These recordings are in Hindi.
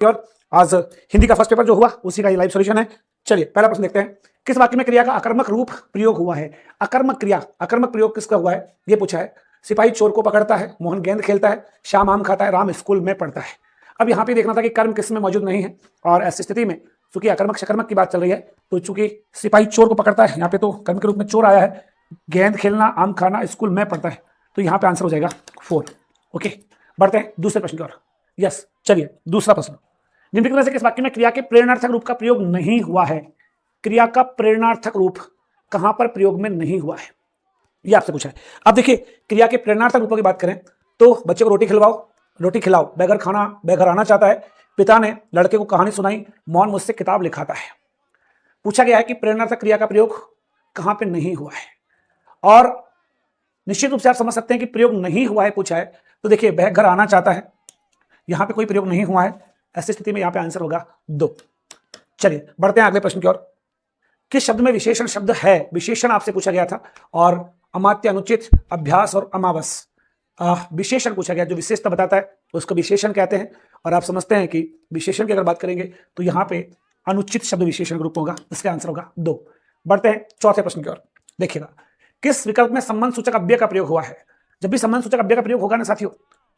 और आज हिंदी का फर्स्ट पेपर जो हुआ उसी का ये लाइव सॉल्यूशन है। चलिए पहला प्रश्न देखते हैं, किस वाक्य में क्रिया का अकर्मक रूप प्रयोग हुआ है? अकर्मक क्रिया, अकर्मक प्रयोग किसका हुआ है ये पूछा है। सिपाही चोर को पकड़ता है, मोहन गेंद खेलता है, श्याम आम खाता है, राम स्कूल में पढ़ता है। अब यहाँ पे देखना था कि कर्म किस में मौजूद नहीं है, और ऐसी स्थिति में चूंकि अकर्मक शकर्मक की बात चल रही है तो चूंकि सिपाही चोर को पकड़ता है, यहाँ पे तो कर्म के रूप में चोर आया है, गेंद खेलना, आम खाना, स्कूल में पढ़ता है, तो यहाँ पे आंसर हो जाएगा 4। ओके, बढ़ते हैं दूसरे प्रश्न की ओर। यस, चलिए दूसरा प्रश्न, निम्नलिखित में से किस वाक्य में क्रिया के प्रेरणार्थक रूप का प्रयोग नहीं हुआ है? क्रिया का प्रेरणार्थक रूप कहां पर प्रयोग में नहीं हुआ है ये आपसे पूछा है। अब देखिए, क्रिया के प्रेरणार्थक रूपों की बात करें तो बच्चे को रोटी खिलवाओ, रोटी खिलाओ, बेघर आना चाहता है, पिता ने लड़के को कहानी सुनाई, मौन मुझसे किताब लिखाता है। पूछा गया है कि प्रेरणार्थक क्रिया का प्रयोग कहां पर नहीं हुआ है, और निश्चित रूप से आप समझ सकते हैं कि प्रयोग नहीं हुआ है पूछा है तो देखिए बेघर आना चाहता है, यहां पे कोई प्रयोग नहीं हुआ है, ऐसी स्थिति में यहां पे आंसर होगा 2। चलिए बढ़ते हैं अगले प्रश्न की ओर। किस शब्द में विशेषण शब्द है? विशेषण आपसे पूछा गया था, और अमात्य, अनुचित, अभ्यास और अमावस विशेषण पूछा गया, जो विशेषता बताता है उसको विशेषण कहते हैं। और आप समझते हैं कि विशेषण की अगर बात करेंगे तो यहाँ पे अनुचित शब्द विशेषण ग्रुप होगा, इसका आंसर होगा 2। बढ़ते हैं चौथे प्रश्न की ओर। देखिएगा, किस विकल्प में संबंध सूचक अव्यय का प्रयोग हुआ है? जब भी संबंध सूचक अव्यय का प्रयोग होगा ना साथियों,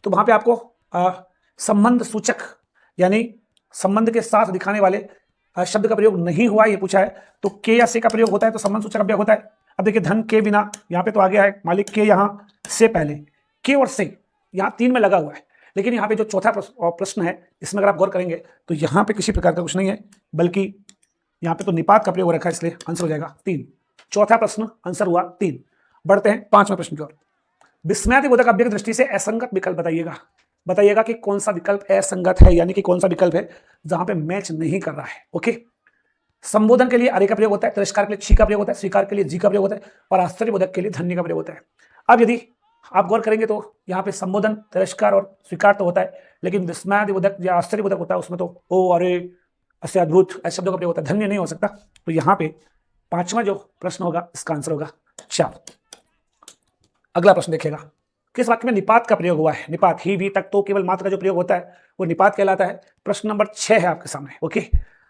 तो वहां पे आपको संबंध सूचक यानी संबंध के साथ दिखाने वाले शब्द का प्रयोग नहीं हुआ ये पूछा है, तो के या से का प्रयोग होता है तो संबंध सूचक अव्यय होता है। अब देखिए, धन के बिना, यहाँ पे तो आ गया है मालिक के, यहाँ से पहले के और से, यहाँ 3 में लगा हुआ है, लेकिन यहाँ पे जो चौथा प्रश्न है इसमें अगर आप गौर करेंगे तो यहाँ पे किसी प्रकार का कुछ नहीं है, बल्कि यहाँ पे तो निपात का प्रयोग हो रखा है, इसलिए आंसर हो जाएगा 3। चौथा प्रश्न आंसर हुआ 3। बढ़ते हैं 5वें प्रश्न की ओर। विस्मयादिबोधक अव्यय की दृष्टि से असंगत विकल्प बताइएगा। बताइएगा कि कौन सा विकल्प असंगत है, यानी कि कौन सा विकल्प है जहां पे मैच नहीं कर रहा है। ओके, संबोधन के लिए अरे का प्रयोग होता है, तिरस्कार के लिए छी का प्रयोग होता है, स्वीकार के लिए जी का प्रयोग होता है, और आश्चर्यबोधक के लिए धन्य का प्रयोग होता है। अब यदि आप गौर करेंगे तो यहाँ पे संबोधन, तिरस्कार और स्वीकार तो होता है, लेकिन विस्मयादिबोधक या आश्चर्यबोधक होता है, उसमें तो ओ, अरे, ऐसे, अद्भुत, ऐसे शब्दों का प्रयोग होता है, धन्य नहीं हो सकता। तो यहाँ पे 5वां जो प्रश्न होगा इसका आंसर होगा 4। अगला प्रश्न देखिएगा, किस वाक्य में निपात का प्रयोग हुआ है? निपात, ही, भी, तक, तो, केवल, मात्र का जो प्रयोग होता है वो निपात कहलाता है। प्रश्न नंबर 6 है आपके सामने। ओके,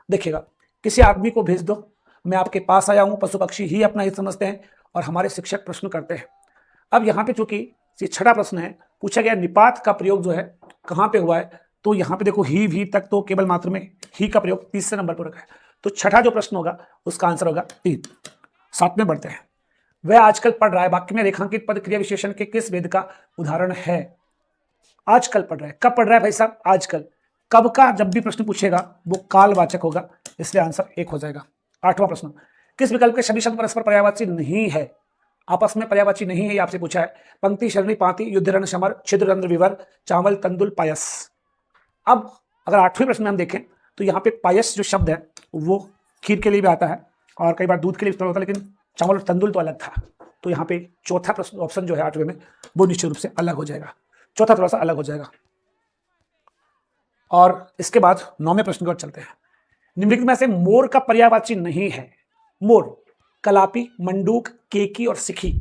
देखिएगा, किसी आदमी को भेज दो, मैं आपके पास आया हूं, पशु पक्षी ही अपना हित समझते हैं, और हमारे शिक्षक प्रश्न करते हैं। अब यहाँ पे चूंकि ये 6वां प्रश्न है, पूछा गया निपात का प्रयोग जो है कहाँ पे हुआ है, तो यहाँ पे देखो ही, भी, तक, तो, केवल, मात्र में ही का प्रयोग तीसरे नंबर पर रखा है, तो 6वां जो प्रश्न होगा उसका आंसर होगा 3। 7वें बढ़ते हैं, वह आजकल पढ़ रहा है वाक्य में रेखांकित पद क्रिया विशेषण के किस वेद का उदाहरण है? आजकल पढ़ रहा है, कब पढ़ रहा है भाई साहब? आजकल। कब का जब भी प्रश्न पूछेगा वो कालवाचक होगा, इसलिए आंसर 1 हो जाएगा। 8वां प्रश्न, किस विकल्प के सभी शब्द परस्पर पर्यायवाची नहीं है? आपस में पर्यायवाची नहीं है, ये आपसे पूछा है। पंक्ति, शरणी, पाती, युद्ध, रण, समर, छिद्र, रंध्र, विवर, चावल, तंदुल, पायस। अब अगर 8वें प्रश्न में हम देखें तो यहाँ पे पायस जो शब्द है वो खीर के लिए भी आता है, और कई बार दूध के लिए इस्तेमाल होता है, लेकिन चावल और तंदुल तो अलग था। तो यहाँ पे चौथा प्रश्न ऑप्शन जो है 8वें में वो निश्चित रूप से अलग हो जाएगा, चौथा थोड़ा सा अलग हो जाएगा। और इसके बाद 9वें प्रश्न की ओर चलते हैं। निम्नलिखित में से मोर का पर्यायवाची नहीं है? मोर, कलापी, मंडूक, केकी और सिखी।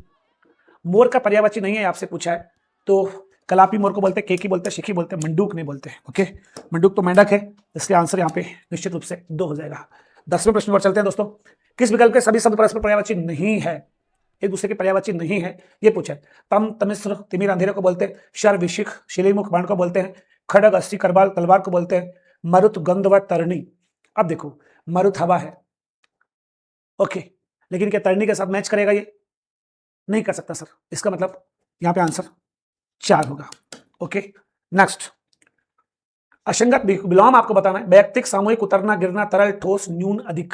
मोर का पर्यायवाची नहीं है आपसे पूछा है, तो कलापी मोर को बोलते हैं, केकी बोलते हैं, सिखी बोलते हैं, मंडूक नहीं बोलते हैं। ओके, मंडूक तो मेंढक है, इसलिए आंसर यहाँ पे निश्चित रूप से 2 हो जाएगा। 10वें प्रश्न पर चलते हैं दोस्तों, किस विकल्प के सभी शब्द परस्पर पर्यायवाची नहीं है, एक दूसरे के पर्यायवाची नहीं है ये पूछा है? तम, तमिश्र, तिमिर, अंधेरे को बोलते हैं, शर, विशिख, शिलीमुख, बाण को बोलते हैं, खड़ग, अस्सी, करबाल, तलवार को बोलते हैं, मरुत, गंध व तरणी। अब देखो, मरुत हवा है, ओके, लेकिन क्या तरणी के साथ मैच करेगा? ये नहीं कर सकता सर, इसका मतलब यहाँ पे आंसर 4 होगा। ओके, नेक्स्ट, असंगत विलोम आपको बताना है। वैयक्तिक, सामूहिक, उतरना, गिरना, तरल, ठोस, न्यून, अधिक।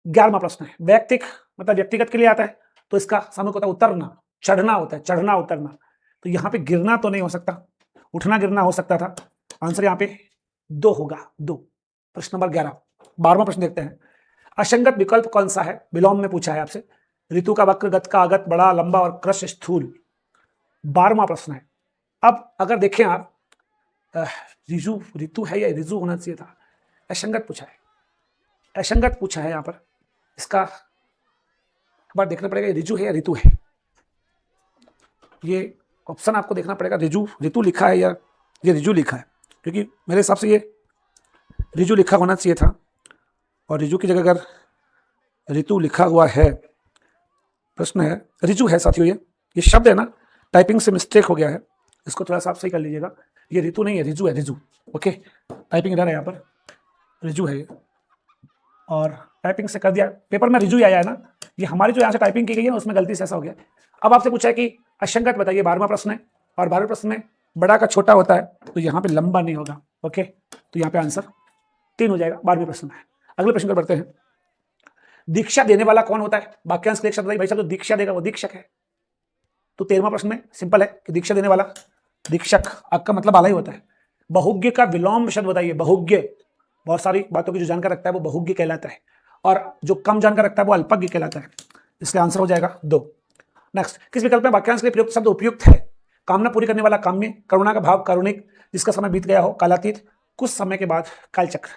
11वां प्रश्न है, वैयक्तिक मतलब व्यक्तिगत के लिए आता है, तो इसका सामूहिक होता है उतरना, चढ़ना होता है, चढ़ना उतरना, तो यहाँ पे गिरना तो नहीं हो सकता, उठना गिरना हो सकता था। आंसर यहाँ पे 2 होगा, 2। प्रश्न नंबर 11। 12वां प्रश्न देखते हैं, असंगत विकल्प कौन सा है? विलोम में पूछा है आपसे। ऋतु का वक्र, गत का अगत, बड़ा, लंबा और क्रश, स्थूल। 12वां प्रश्न है। अब अगर देखें आप, रिजु, ऋतु है या रिजु होना चाहिए था, असंगत पूछा है, असंगत पूछा है यहाँ पर, इसका बार देखना पड़ेगा रिजु है या ऋतु है, ये ऑप्शन आपको देखना पड़ेगा। रिजु, ऋतु लिखा है या ये रिजु लिखा है, क्योंकि मेरे हिसाब से ये रिजु लिखा होना चाहिए था, और रिजु की जगह अगर ऋतु लिखा हुआ है, प्रश्न है रिजु है साथियों, ये शब्द है ना, टाइपिंग से मिस्टेक हो गया है, इसको थोड़ा सा आप सही कर लीजिएगा। ये ऋतु नहीं है, रिजु है, रिजु। ओके, टाइपिंग इधर है, यहाँ पर रिजु है ये, और टाइपिंग से कर दिया, पेपर में रिजु आया है ना, ये हमारी जो यहाँ से टाइपिंग की गई है उसमें गलती से ऐसा हो गया। अब आपसे पूछा है कि असंगत बताइए, 12वां प्रश्न है, और 12वें प्रश्न में बड़ा का छोटा होता है, तो यहाँ पे लंबा नहीं होगा। ओके, तो यहाँ पे आंसर 3 हो जाएगा 12वें प्रश्न में। अगले प्रश्न पर बढ़ते हैं। दीक्षा देने वाला कौन होता है? वाक्यांश के एक शब्द भाई साहब, तो दीक्षा देगा वो दीक्षक है। तो 13वां प्रश्न में सिंपल है कि दीक्षा देने वाला दीक्षक, अक का मतलब आला ही होता है। बहुज्ञ का विलोम शब्द बताइए। बहुज्ञ बहुत सारी बातों की जो जानकार रखता है वो बहुज्ञ कहलाता है, और जो कम जानकार रखता है वो अल्पज्ञ कहलाता है। इसलिए आंसर हो जाएगा 2। नेक्स्ट, किस विकल्प में वाक्यांश के लिए प्रयुक्त शब्द उपयुक्त है? कामना पूरी करने वाला काम्य, करुणा का भाव कारुणिक, जिसका समय बीत गया हो कालातीत, कुछ समय के बाद कालचक्र।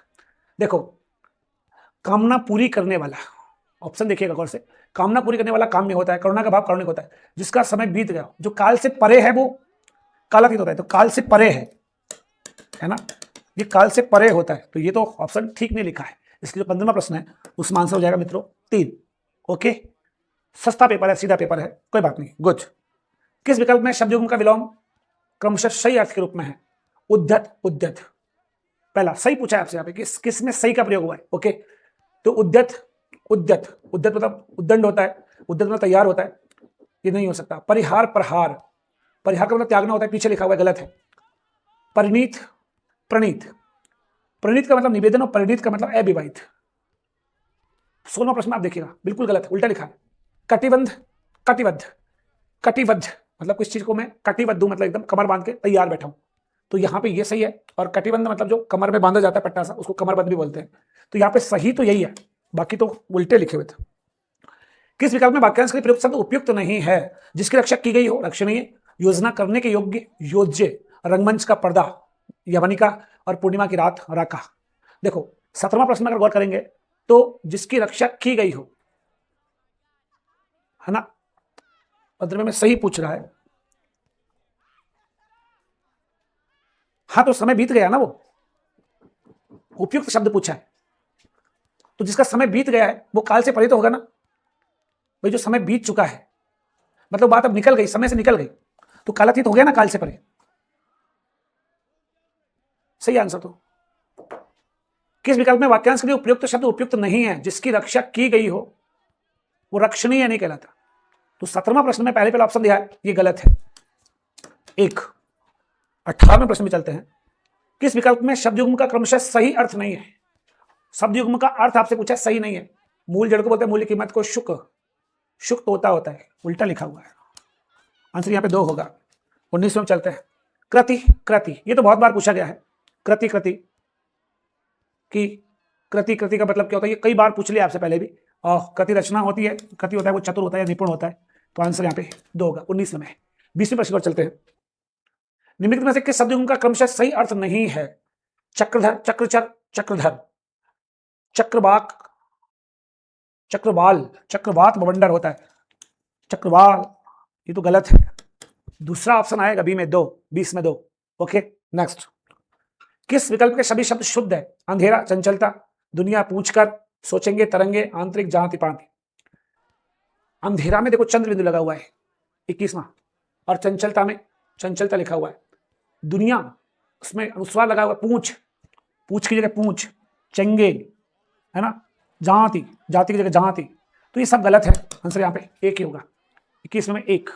देखो, कामना पूरी करने वाला, ऑप्शन देखिएगा गौर से, कामना पूरी करने वाला काम्य होता है, करुणा का भाव कारुणिक होता है, जिसका समय बीत गया, जो काल से परे है वो कालातीत होता है। तो काल से परे है ना, ये काल से परे होता है, तो ये तो ऑप्शन ठीक नहीं लिखा है। इसलिए जो 15वां प्रश्न है उसमें आंसर हो जाएगा मित्रों 3। ओके, सस्ता पेपर है, सीधा पेपर है, कोई बात नहीं, गुड। किस विकल्प में शब्द युग्म का विलोम क्रमशः सही अर्थ के रूप में है? उद्यत, उद्यत, पहला सही पूछा है आपसे यहाँ पे, किस में सही का प्रयोग हुआ है। ओके, तो उद्यत, उद्यत, उद्यत मतलब उद्दंड होता है, उद्यत मतलब तैयार होता है, ये नहीं हो सकता। परिहार, प्रहार, परिहार का मतलब त्यागना होता है, पीछे लिखा हुआ है, गलत है। परिणीत, प्रणीत, प्रणीत का मतलब निवेदन और परिणीत का मतलब अविवाहित। 16वां प्रश्न आप देखिएगा, बिल्कुल गलत है, उल्टा लिखा है। कटिबंध, कटिबद्ध, कटिबद्ध मतलब किस चीज को मैं कटिबद्ध हूं, मतलब एकदम कमर बांध के तैयार बैठा हूं, तो यहाँ पे ये सही है। और कटिबंध मतलब जो कमर में बांधा जाता है पट्टा सा, उसको कमरबंद भी बोलते हैं। तो यहाँ पे सही तो यही है, बाकी तो उल्टे लिखे हुए थे। किस विकल्प में वाक्यांश के प्रयुक्त शब्द उपयुक्त नहीं है? जिसकी रक्षा की गई हो रक्षणीय, योजना करने के योग्य योज्य, रंगमंच का पर्दा यवनिका, और पूर्णिमा की रात राका। देखो 17वां प्रश्न अगर गौर करेंगे तो जिसकी रक्षा की गई हो, है ना, पंद्रहवें में सही पूछ रहा है। हाँ, तो समय बीत गया ना, वो उपयुक्त शब्द पूछा है, तो जिसका समय बीत गया है वो काल से परे तो होगा ना भाई। जो समय बीत चुका है मतलब बात अब निकल गई, समय से निकल गई, तो कालातीत हो गया ना काल से परे। सही आंसर। तो किस विकल्प में वाक्यांश के लिए उपयुक्त शब्द उपयुक्त नहीं है? जिसकी रक्षा की गई हो वो रक्षणीय नहीं कहलाता। तो 17वां प्रश्न में पहले ऑप्शन दिया है, ये गलत है। 1। 18वें प्रश्न में चलते हैं। किस विकल्प में शब्द युग्म का क्रमशः सही अर्थ नहीं है? शब्द युग्म का अर्थ आपसे पूछा, सही नहीं है। मूल जड़ को बोलते हैं मूल्य कीमत को, शुक, शुक तोता होता है, उल्टा लिखा हुआ है। आंसर यहाँ पे 2 होगा। 19वें में चलते हैं। कृति, कृति, ये तो बहुत बार पूछा गया है। कृति, कृति की, कृति, कृति का मतलब क्या होता है, ये कई बार पूछ लिया आपसे पहले भी। और कृति रचना होती है, कृति होता है वो चतुर होता है, निपुण होता है। तो आंसर यहाँ पे 2 होगा 19वें में। 20वें प्रश्न पर चलते हैं। निम्नलिखित में से किस शब्द युग्म का क्रमशः सही अर्थ नहीं है? चक्रधर, चक्रचर, चक्रधर, चक्रवाक, चक्रवाल, चक्रवात बवंडर होता है, चक्रवाल, ये तो गलत है। दूसरा ऑप्शन आएगा बी में 2, 20 में 2। Okay, next. किस विकल्प के सभी शब्द शुद्ध है? अंधेरा, चंचलता, दुनिया पूछकर, सोचेंगे, तरंगे, आंतरिक, जाति पांति। अंधेरा में देखो चंद्र बिंदु लगा हुआ है 21वां, और चंचलता में चंचलता लिखा हुआ है। दुनिया, उसमें अनुस्वार लगा हुआ, पूछ, पूछ की जगह पूछ, चंगे, है ना, जाति, जाति की जगह जाति। तो ये सब गलत है, आंसर यहाँ पे 1 ही होगा। 21 में 1।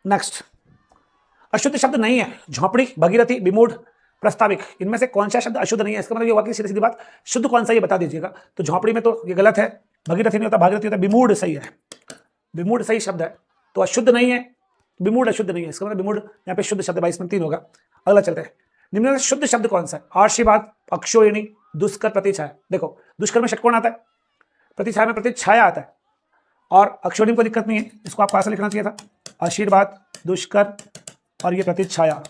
नेक्स्ट, अशुद्ध शब्द नहीं है। झोपड़ी, भगीरथी, विमूढ़, प्रस्ताविक, इनमें से कौन सा शब्द अशुद्ध नहीं है? इसका मतलब ये हुआ कि सीधी सीधी बात, शुद्ध कौन सा ये बता दीजिएगा। तो झोपड़ी में तो ये गलत है, भगीरथी नहीं होता, भागीरथी होता, विमूढ़ सही है, विमूढ़ सही शब्द है। तो अशुद्ध नहीं है, विमूढ़ अशुद्ध नहीं है, इसका मतलब विमूढ़ यहाँ पे शुद्ध शब्द 22 में 3 होगा। अगला चलते हैं। निम्न में शुद्ध शब्द कौन सा है? आशीर्वाद, अक्षोहिणी, दुष्कर, प्रतिछाया। देखो दुष्कर में षटकोण आता है, प्रतिछाया में प्रतिछाया आता है, और अक्षोहिणी को दिक्कत नहीं है, इसको आपको ऐसा लिखना चाहिए था, आशीर्वाद, दुष्कर और ये प्रतिछाया।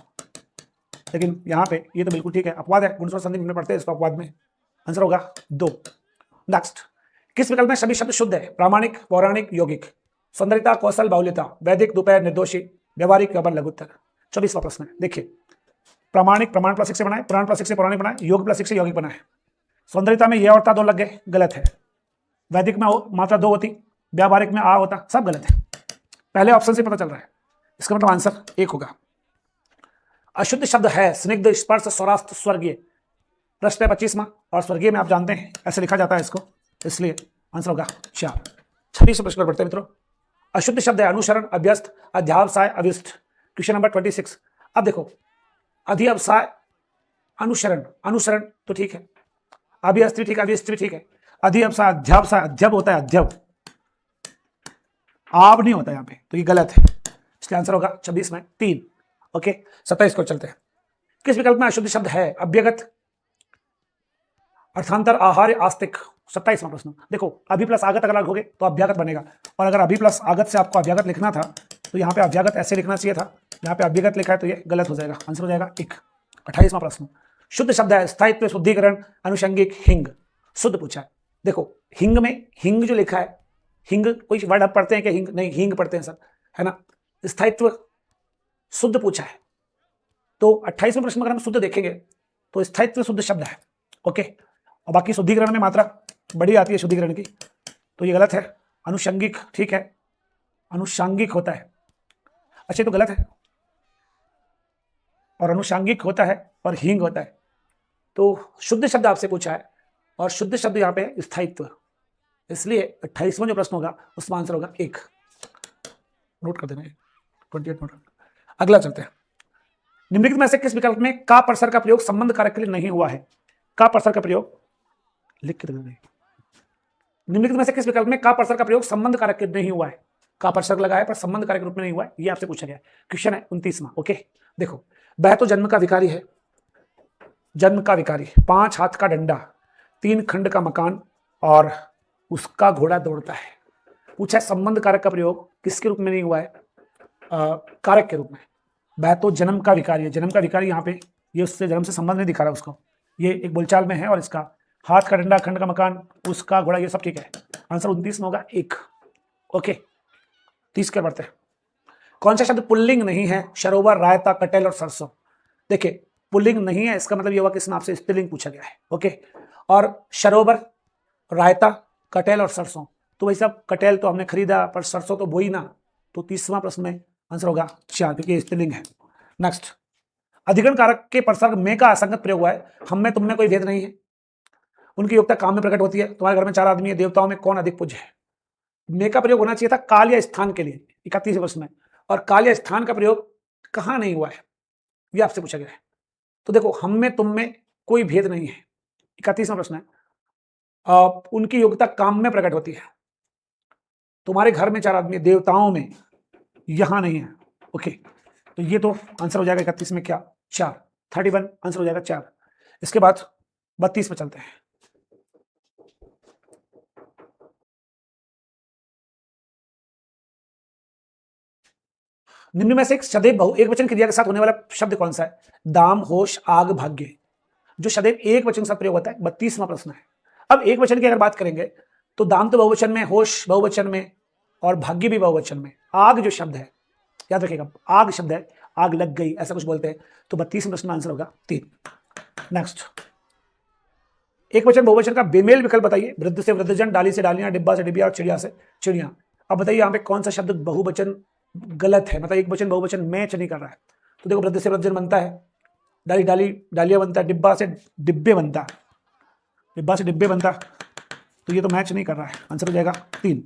लेकिन यहाँ पे ये तो बिल्कुल ठीक है, अपवाद है, गुणस्वर संधि में पढ़ते हैं इसको, अपवाद में आंसर होगा 2। नेक्स्ट, किस विकल्प में सभी शब्द शुद्ध है? प्रामाणिक, पौराणिक, यौगिक, सौंदर्यता, कौशल, बाहुल्यता, वैदिक, दोपहर, निर्दोषी, व्यवहारिक, व्यवहार, लघुत्तर। 24वां प्रश्न है, देखिए प्रामाणिक प्रमाण प्लस से बनाए, पुराण प्लस से पौराणिक बनाए, योग प्लस से यौगिक बनाए। सौंदर्यता में ये और ता दो लग गए, गलत है। वैदिक में मात्रा 2 होती, व्यावहारिक में आ होता, सब गलत है। पहले ऑप्शन से पता चल रहा है, इसका मतलब आंसर 1 होगा। अशुद्ध शब्द है स्निग्ध स्पर्श सौराष्ट्र स्वर्गीय, प्रश्न है 25वां, और स्वर्गीय में आप जानते हैं ऐसे लिखा जाता है इसको, इसलिए आंसर होगा 4। 26 प्रश्न पढ़ते हैं मित्रों। अशुद्ध शब्द है अनुसरण, अभ्यस्त, अध्यावसाय, अभिष्ट। Question number 26। अब देखो अध्यवसाय, अनुसरण, अनुसरण तो ठीक है, अभ्यस्त भी ठीक है, अभिष्ट भी ठीक है। अध्यवसाय, अध्यावसाय, अध्यव होता है अध्यव, आब नहीं होता यहाँ पे, तो ये गलत है, इसलिए आंसर होगा 26 में 3। ओके 27 को चलते हैं। किस विकल्प में अशुद्ध शब्द है अभ्यगत, अर्थांतर, आहार्य, आस्तिक। 27वां प्रश्न, देखो अभि प्लस आगत अगर लगोगे तो अभ्यागत बनेगा, और अगर अभि प्लस आगत से आपको अभ्यागत लिखना था तो यहाँ पे अभ्यागत ऐसे लिखना चाहिए था, यहाँ पे अभ्यगत लिखा है तो ये गलत हो जाएगा, आंसर हो जाएगा 1। 28वां प्रश्न, शुद्ध शब्द है स्थायित्व, शुद्धिकरण, अनुषंगिक, हिंग। शुद्ध पूछा है, देखो हिंग में हिंग जो लिखा है, हिंग कोई वर्ड आप पढ़ते हैं क्या, हिंग नहीं, हिंग पढ़ते हैं सर, है ना। स्थायित्व शुद्ध पूछा है, तो 28वें प्रश्न में अगर हम शुद्ध देखेंगे तो स्थायित्व शुद्ध शब्द है। ओके, और बाकी शुद्धिकरण में मात्रा बड़ी आती है शुद्धिकरण की, तो ये गलत है। अनुषंगिक ठीक है, अनुषांगिक होता है, अच्छा तो गलत है, और अनुषांगिक होता है और हींग होता है, तो शुद्ध शब्द आपसे पूछा है और शुद्ध शब्द यहाँ पे स्थायित्व, इसलिए 28वां जो प्रश्न होगा उसका आंसर होगा 1। नोट कर देना, 28 नोट। अगला चलते हैं। निम्नलिखित में से किस विकल्प में का परसर का प्रयोग संबंध कारक के लिए नहीं हुआ है। का परसर का प्रयोग लिख के देना, निम्नलिखित में से किस विकल्प में का परसर का प्रयोग संबंध कारक के नहीं हुआ है। का परसर लगाया पर संबंध कारक के रूप में नहीं हुआ है, ये आपसे पूछा गया क्वेश्चन है 29वां। ओके देखो, वह तो जन्म का विकारी है, जन्म का विकारी, 5 हाथ का डंडा, 3 खंड का मकान और उसका घोड़ा दौड़ता है। पूछा है संबंध कारक का प्रयोग किसके रूप में नहीं हुआ है, कारक के रूप में। वह तो जन्म का विकारी है, जन्म का विकारी यहाँ पे ये उससे जन्म से संबंध नहीं दिखा रहा उसको, ये एक बोलचाल में है, और इसका हाथ का डंडा, खंड का मकान, उसका घोड़ा, ये सब ठीक है। आंसर 29 में होगा 1। ओके 30 के बढ़ते हैं। कौन सा शब्द पुल्लिंग नहीं है, सरोवर, रायता, कटेल और सरसों। देखिए पुल्लिंग नहीं है, इसका मतलब ये हुआ कि इसमें आपसे स्त्रीलिंग पूछा गया है। ओके, और सरोवर, रायता, कटेल और सरसों, तो वही सब कटेल तो हमने खरीदा पर सरसों तो बोई ना, तो 30वां प्रश्न में आंसर होगा 4, क्योंकि स्त्रीलिंग है। नेक्स्ट, अधिकरण कारक के प्रसर्ग में का असंगत प्रयोग हुआ है। हम में तुम में कोई भेद नहीं है, उनकी योग्यता काम में प्रकट होती है। तुम्हारे घर में 4 आदमी है, देवताओं में कौन अधिक पूज्य है। में का प्रयोग होना चाहिए था काल या स्थान के लिए 31 वर्ष में, और काल या स्थान का प्रयोग कहां नहीं हुआ है, यह आपसे पूछा गया है। तो देखो हम में तुम में कोई भेद नहीं है, 31वां प्रश्न है। उनकी योग्यता काम में प्रकट होती है। तुम्हारे घर में 4 आदमी, देवताओं में यहां नहीं है। ओके, तो ये तो आंसर हो जाएगा 31 में क्या 4, 31 आंसर हो जाएगा 4। इसके बाद 32 में चलते हैं। निम्न में से एक सदैव बहु एक वचन क्रिया के साथ होने वाला शब्द कौन सा है। दाम, होश, आग, भाग्य, जो सदैव एक वचन के साथ प्रयोग होता है। 32वां प्रश्न है। अब एक वचन की अगर बात करेंगे तो दाम तो बहुवचन में, होश बहुवचन में, और भाग्य भी बहुवचन में। आग जो शब्द है, याद रखिएगा आग शब्द है, आग लग गई ऐसा कुछ बोलते हैं, तो 32वें प्रश्न में आंसर होगा 3। नेक्स्ट, एक वचन बहुवचन का बेमेल विकल्प बताइए। वृद्ध से वृद्धजन, डाली से डालियां, डिब्बा से डिबिया और चिड़िया से चिड़िया। अब बताइए यहाँ पे कौन सा शब्द बहुवचन गलत है, मतलब एक वचन बहुवचन मैच नहीं कर रहा है। तो देखो वृद्ध से वृद्धजन बनता है, डाली डाली डालिया बनता है, डिब्बा से डिब्बे बनता है, डिब्बा से डिब्बे बनता, तो ये तो मैच नहीं कर रहा है, आंसर हो जाएगा 3।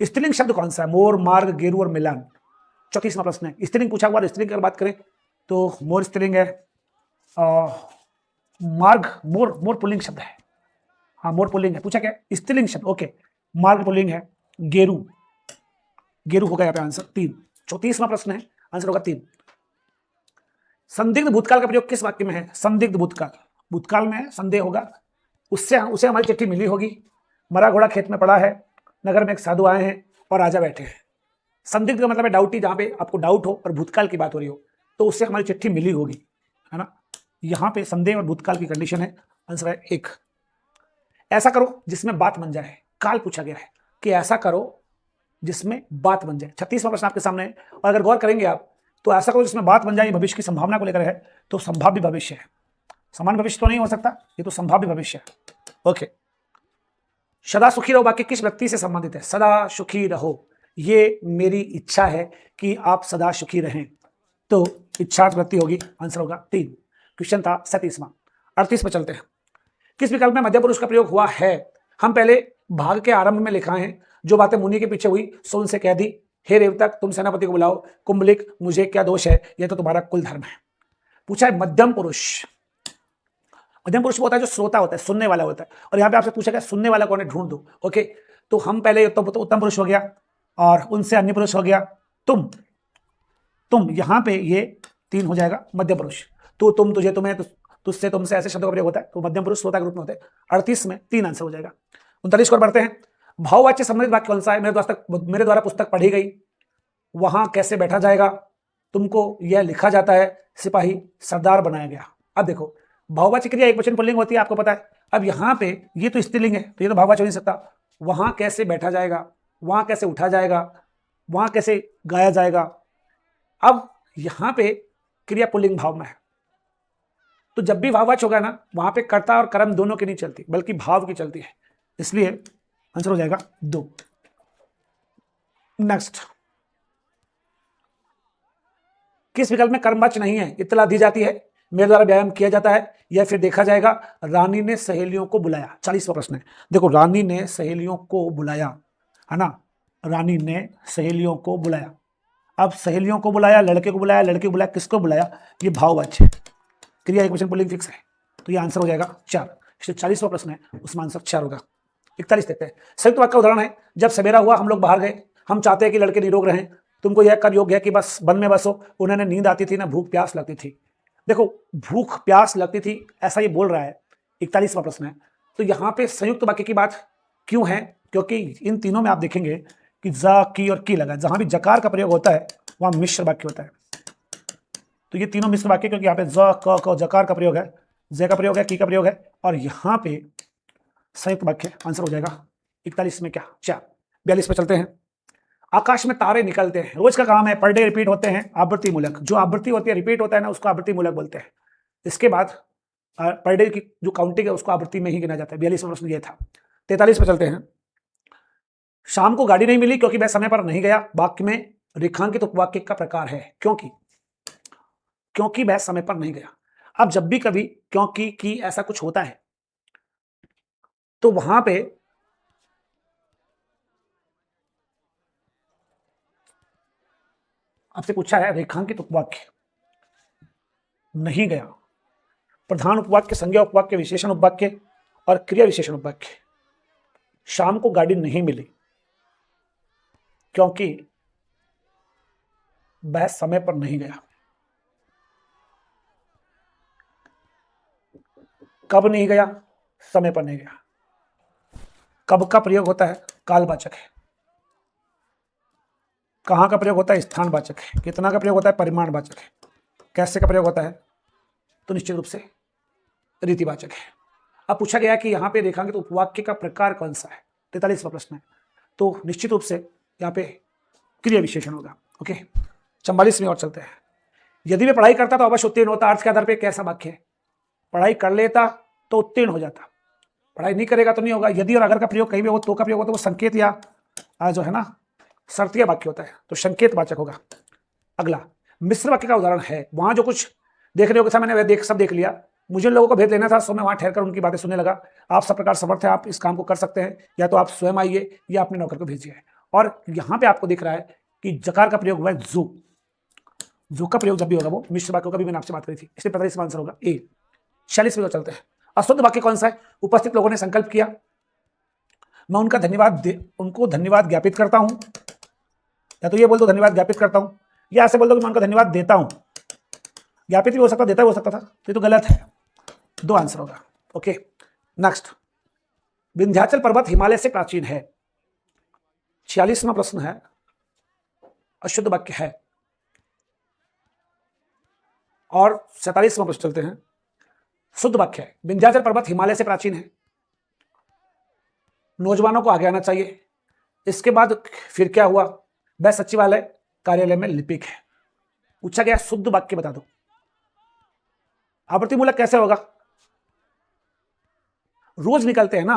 स्त्रीलिंग शब्द कौन सा है। मोर, मार्ग, गेरू और मिलान। 34वां प्रश्न है। स्त्रीलिंग पूछा हुआ, स्त्रीलिंग की अगर बात करें तो मोर स्त्रीलिंग है, मार्ग, मोर, मोर पुल्लिंग शब्द है, हाँ मोर पुल्लिंग है। पूछा क्या स्त्रीलिंग शब्द, ओके मार्ग पुल्लिंग है, गेरू, गेरू होगा यहाँ पे आंसर 3। 34वां प्रश्न है, आंसर होगा 3। संदिग्ध भूतकाल का प्रयोग किस वाक्य में है। संदिग्ध भूतकाल, भूतकाल में संदेह होगा, उससे उसे हमारी चिट्ठी मिली होगी। मरा घोड़ा खेत में पड़ा है, नगर में एक साधु आए हैं और राजा बैठे हैं। संदिग्ध का मतलब है डाउटी, जहां पे आपको डाउट हो और भूतकाल की बात हो रही हो, तो उससे हमारी चिट्ठी मिली होगी, है ना। यहाँ पे संदेह और भूतकाल की कंडीशन है, आंसर है 1। ऐसा करो जिसमें बात बन जाए, काल पूछा गया है कि ऐसा करो जिसमें बात बन जाए। 36वां प्रश्न आपके सामने है, और अगर गौर करेंगे आप तो ऐसा करो जिसमें बात बन जाए भविष्य की संभावना को लेकर है, तो संभाव्य भविष्य है। समान भविष्य तो नहीं हो सकता, ये तो संभाव्य भविष्य है। ओके, सदा सुखी रहो वाक्य किस व्यक्ति से संबंधित है? सदा सुखी रहो, ये मेरी इच्छा है कि आप सदा सुखी रहें, तो इच्छार्थ व्यक्ति होगी, आंसर होगा 3। क्वेश्चन था 37वां। 38 पर चलते हैं। किस विकल्प में मध्य पुरुष का प्रयोग हुआ है? हम पहले भाग के आरंभ में लिखा है, जो बातें मुनि के पीछे हुई सो उनसे कह दी, हे रेवतक तुम सेनापति को बुलाओ, कुंभलिक मुझे क्या दोष है, यह तो तुम्हारा कुल धर्म है। पूछा है मध्यम पुरुष। मध्यम पुरुष वो होता है जो श्रोता होता है, सुनने वाला होता है, और यहाँ पे आपसे पूछा गया सुनने वाला कौन है, ढूंढ दो। ओके, तो हम पहले तो उत्तम पुरुष हो गया, और उनसे अन्य पुरुष हो गया तुम यहाँ पे ये 3 हो जाएगा मध्य पुरुष। तू तुम तुझे तुम्हें तुझसे तुमसे ऐसे शब्दों का प्रयोग होता है, तो मध्यम पुरुष श्रोता के रूप में होते हैं। 38 में 3 आंसर हो जाएगा। 39 को बढ़ते हैं। भाववाच्य संबंधित वाक्य कौन सा है? मेरे द्वारा पुस्तक पढ़ी गई, वहां कैसे बैठा जाएगा, तुमको यह लिखा जाता है, सिपाही सरदार बनाया गया। अब देखो भाववाच्य क्रिया एक वचन पुल्लिंग होती है, आपको पता है। अब यहाँ पे ये तो स्त्रीलिंग है, तो ये तो भाववाच्य हो नहीं सकता। वहां कैसे बैठा जाएगा, वहां कैसे उठा जाएगा, वहां कैसे गाया जाएगा। अब यहाँ पे क्रिया पुल्लिंग भाव में है, तो जब भी भाववाच्य होगा ना, वहां पे कर्ता और कर्म दोनों की नहीं चलती, बल्कि भाव की चलती है, इसलिए आंसर हो जाएगा 2। नेक्स्ट, किस विकल्प में कर्मवाच्य नहीं है? इत्तला दी जाती है, मेरे द्वारा व्यायाम किया जाता है, या फिर देखा जाएगा, रानी ने सहेलियों को बुलाया। 40वां प्रश्न है। देखो रानी ने सहेलियों को बुलाया, है ना, रानी ने सहेलियों को बुलाया। अब सहेलियों को बुलाया, लड़के को बुलाया, लड़के को बुलाया, किसको बुलाया? ये भाववाच्य, क्रिया एक वचन पुल्लिंग फिक्स है, तो ये आंसर हो जाएगा 4। 40वां प्रश्न है, उसमें आंसर 4 होगा। 41 देखते हैं। संयुक्त वाक्य का उदाहरण है, जब सवेरा हुआ हम लोग बाहर गए, हम चाहते हैं कि लड़के निरोग रहें, तुमको यह कर योग्य है कि बस वन में बसो, उन्हें नींद आती थी ना भूख प्यास लगती थी। देखो भूख प्यास लगती थी ऐसा ये बोल रहा है, 41वां प्रश्न है। तो यहाँ पे संयुक्त वाक्य की बात क्यों है? क्योंकि इन तीनों में आप देखेंगे कि जा, की और की लगा, जहां भी जकार का प्रयोग होता है वहां मिश्र वाक्य होता है। तो ये तीनों मिश्र वाक्य, क्योंकि यहाँ पे ज, क, जकार का प्रयोग है, जे का प्रयोग है, की का प्रयोग है, और यहाँ पे संयुक्त वाक्य, आंसर हो जाएगा 41 में क्या 4। 42 पे चलते हैं। आकाश में तारे निकलते हैं, रोज का काम है, पर डे रिपीट होते हैं, आवृत्ति मूलक। जो आवृत्ति होती है, रिपीट होता है ना, उसको आवृत्ति मूलक बोलते हैं। इसके बाद पर डे की जो काउंटिंग है उसको आवृत्ति में ही गिना जाता है। 42वां प्रश्न ये था। 43 पे चलते हैं। शाम को गाड़ी नहीं मिली क्योंकि वह समय पर नहीं गया, वाक्य में रेखांकित उपवाक्य का प्रकार है क्योंकि वह समय पर नहीं गया। अब जब भी कभी क्योंकि की ऐसा कुछ होता है, तो वहां पे आपसे पूछा है रेखांकित उपवाक्य, नहीं गया, प्रधान उपवाक्य, संज्ञा उपवाक्य, विशेषण उपवाक्य और क्रिया विशेषण उपवाक्य। शाम को गाड़ी नहीं मिली क्योंकि वह समय पर नहीं गया। कब नहीं गया? समय पर नहीं गया। कब का प्रयोग होता है? कालवाचक है। कहां का प्रयोग होता है? स्थानवाचक है। कितना का प्रयोग होता है? परिमाणवाचक है। कैसे का प्रयोग होता है? तो निश्चित रूप से रीतिवाचक है। अब पूछा गया कि यहाँ पे रेखांकित उपवाक्य का प्रकार कौन सा है, 43वां प्रश्न है, तो निश्चित रूप से यहाँ पे क्रिया विशेषण होगा। ओके, 44 में और चलते हैं। यदि मैं पढ़ाई करता तो अवश्य उत्तीर्ण होता, अर्थ के आधार पर कैसा वाक्य है? पढ़ाई कर लेता तो उत्तीर्ण हो जाता, पढ़ाई नहीं करेगा तो नहीं होगा। यदि और अगर का प्रयोग कहीं भी हो, तो का प्रयोग हो, तो वो संकेत या जो है ना शर्तीय वाक्य होता है, तो संकेत वाचक होगा। अगला मिश्र वाक्य का उदाहरण है, वहां जो कुछ देख रहे हो कि मैंने वह सब देख लिया, मुझे लोगों को भेज लेना था, सो मैं वहां ठहरकर उनकी बातें सुनने लगा। आप सब प्रकार समर्थ है, आप इस काम को कर सकते हैं, या तो आप स्वयं आइए या अपने नौकर को भेजिए। और यहाँ पे आपको दिख रहा है कि जकार का प्रयोग हुआ है जो का प्रयोग जब भी होगा वो मिश्र वाक्यों का भी मैंने आपसे बात करी थी, इसलिए 45 आंसर होगा ए। 46 में चलते हैं। अशुद्ध वाक्य कौन सा है? उपस्थित लोगों ने संकल्प किया, मैं उनको धन्यवाद ज्ञापित करता हूं, या तो ये बोल दो धन्यवाद ज्ञापित करता हूं, या ऐसे बोल दो कि मैं उनको धन्यवाद देता हूं। ज्ञापित भी हो सकता, देता भी हो सकता था, ये तो गलत है। 2 आंसर होगा। ओके, नेक्स्ट, विंध्याचल पर्वत हिमालय से प्राचीन है। 46वां प्रश्न है, अशुद्ध वाक्य है। और 47वां प्रश्न चलते हैं, शुद्ध वाक्य है। विंध्याचल पर्वत हिमालय से प्राचीन है, नौजवानों को आगे आना चाहिए। इसके बाद फिर क्या हुआ? वह सचिवालय कार्यालय में लिपिक है। पूछा गया शुद्ध वाक्य बता दो। आवर्ती मूलक कैसे होगा? रोज निकलते हैं ना।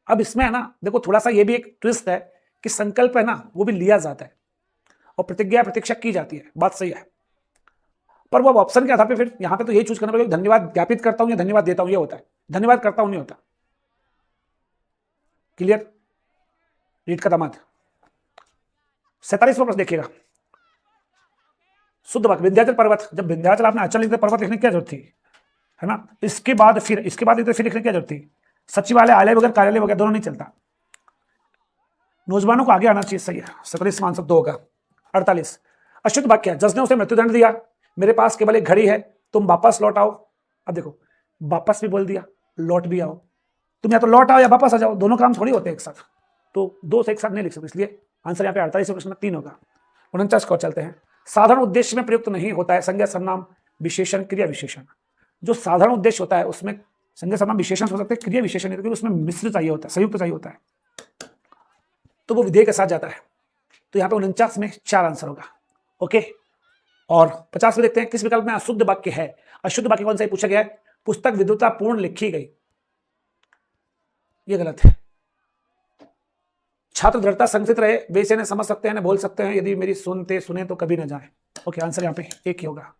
अब इसमें है ना, देखो थोड़ा सा ये भी एक ट्विस्ट है कि संकल्प है ना वो भी लिया जाता है और प्रतिज्ञा प्रतीक्षा की जाती है, बात सही है। पर वो ऑप्शन के आधार पे फिर यहाँ पे तो यही चूज करना पड़ेगा, धन्यवाद ज्ञापित करता हूं या धन्यवाद देता हूं, ये होता है। धन्यवाद करता हूं नहीं होता। क्लियर? रीट का दामाद। 47वां प्रश्न देखिएगा। शुद्ध वाक्य, विंध्याचल पर्वत। जब विंध्याचल आपने अचल लिखते पर्वत लिखने की क्या जरूरत थी, है ना? इसके बाद फिर फिर लिखने की क्या जरूरत थी? सचिवालय, आलय वगैरह, कार्यालय वगैरह दोनों नहीं चलता। नौजवानों को आगे आना चाहिए, सही है। 47 आंसर 2 होगा। 48 अशुद्ध वाक्य है। जज ने उसे मृत्युदंड दिया, मेरे पास केवल एक घड़ी है, तुम वापस लौट आओ। अब देखो, वापस भी बोल दिया, लौट भी आओ। तुम या तो लौट आओ या वापस आ जाओ, दोनों काम थोड़ी होते हैं एक साथ, तो दो से एक साथ नहीं लिख सकते, इसलिए आंसर यहाँ पे 48 प्रश्न 3 होगा। 49 को चलते हैं। साधारण उद्देश्य में प्रयुक्त नहीं होता है संज्ञा, सर्वनाम, विशेषण, क्रिया विशेषण। जो साधारण उद्देश्य होता है उसमें संज्ञा, सर्वनाम, विशेषण हो सकते हैं, क्रिया विशेषण नहीं, क्योंकि उसमें मिश्र चाहिए होता है, संयुक्त चाहिए होता है, तो वो विधेय के साथ जाता है। तो यहाँ पे 49 में 4 आंसर होगा। ओके, और 50 में देखते हैं किस विकल्प में अशुद्ध वाक्य है। अशुद्ध वाक्य कौन सा पूछा गया है? पुस्तक विद्वतापूर्ण लिखी गई, ये गलत है। छात्र दृढ़ता संगठित रहे, वे इसे समझ सकते हैं, बोल सकते हैं, यदि मेरी सुनते सुने तो कभी न जाए। ओके, आंसर यहाँ पे एक ही होगा।